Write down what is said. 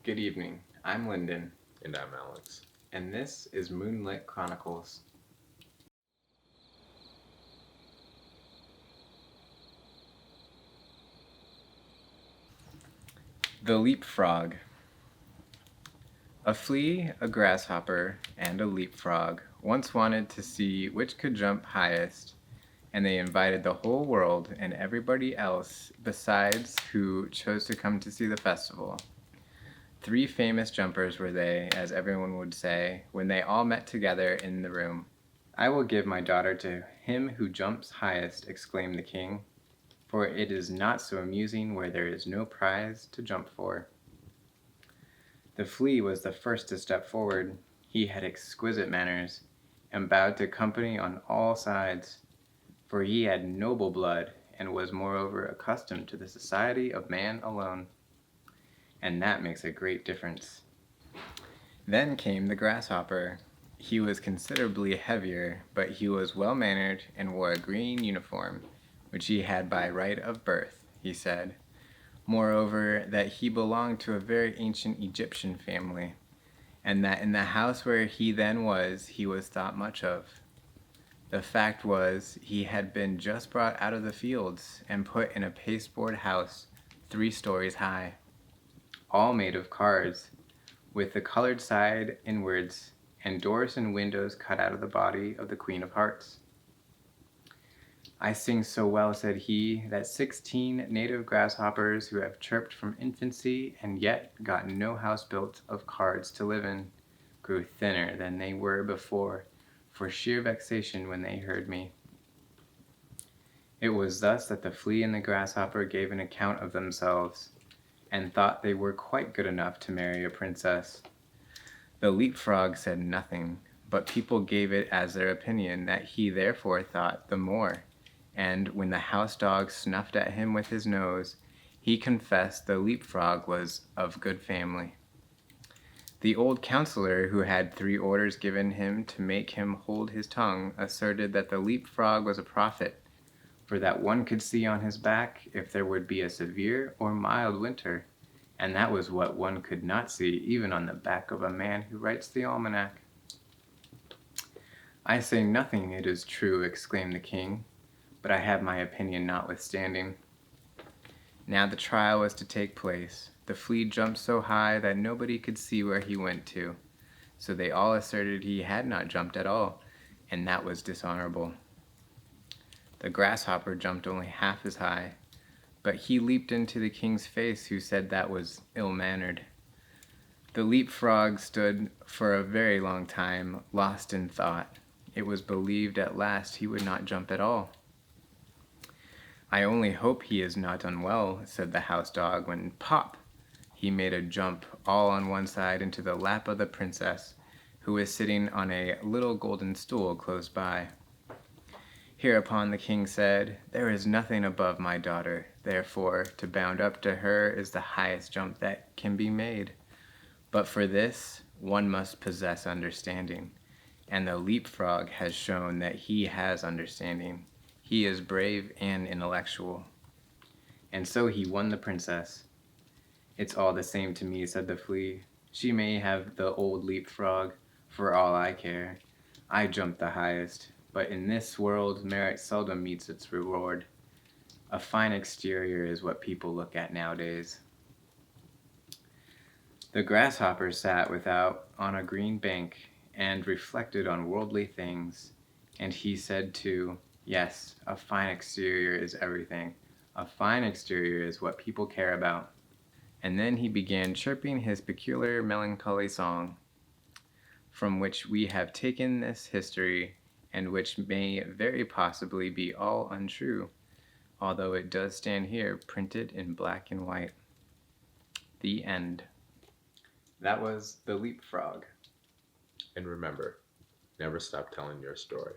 Good evening, I'm Lyndon, And I'm Alex. and this is Moonlit Chronicles. The Leapfrog. A flea, a grasshopper, and a leapfrog once wanted to see which could jump highest, and they invited the whole world and everybody else besides who chose to come to see the festival. 3 famous jumpers were they, as everyone would say, when they all met together in the room. "I will give my daughter to him who jumps highest," exclaimed the king, "for it is not so amusing where there is no prize to jump for." The flea was the first to step forward. He had exquisite manners, and bowed to company on all sides, for he had noble blood, and was moreover accustomed to the society of man alone, and that makes a great difference. Then came the grasshopper. He was considerably heavier, but he was well mannered and wore a green uniform, which he had by right of birth, he said. Moreover, that he belonged to a very ancient Egyptian family, and that in the house where he then was, he was thought much of. The fact was, he had been just brought out of the fields and put in a pasteboard house 3 stories high, all made of cards, with the colored side inwards, and doors and windows cut out of the body of the Queen of Hearts. "I sing so well," said he, "that 16 native grasshoppers who have chirped from infancy and yet got no house built of cards to live in, grew thinner than they were before for sheer vexation when they heard me." It was thus that the flea and the grasshopper gave an account of themselves, and thought they were quite good enough to marry a princess. The leapfrog said nothing, but people gave it as their opinion that he therefore thought the more, and when the house dog snuffed at him with his nose, he confessed the leapfrog was of good family. The old counselor, who had 3 orders given him to make him hold his tongue, asserted that the leapfrog was a prophet, for that one could see on his back if there would be a severe or mild winter, and that was what one could not see even on the back of a man who writes the almanac. "I say nothing, it is true," exclaimed the king, "but I have my opinion notwithstanding." Now the trial was to take place. The flea jumped so high that nobody could see where he went to, so they all asserted he had not jumped at all, and that was dishonorable. The grasshopper jumped only half as high, but he leaped into the king's face, who said that was ill-mannered. The leapfrog stood for a very long time, lost in thought. It was believed at last he would not jump at all. "I only hope he is not unwell," said the house dog, when pop! He made a jump all on one side into the lap of the princess, who was sitting on a little golden stool close by. Hereupon the king said, "There is nothing above my daughter, therefore to bound up to her is the highest jump that can be made. But for this, one must possess understanding, and the leapfrog has shown that he has understanding. He is brave and intellectual." And so he won the princess. "It's all the same to me," said the flea. "She may have the old leapfrog, for all I care. I jumped the highest, but in this world merit seldom meets its reward. A fine exterior is what people look at nowadays." The grasshopper sat without on a green bank, and reflected on worldly things, and he said too, "Yes, a fine exterior is everything. A fine exterior is what people care about." And then he began chirping his peculiar melancholy song, from which we have taken this history, and which may very possibly be all untrue, although it does stand here printed in black and white. The end. That was The Leapfrog. And remember, never stop telling your story.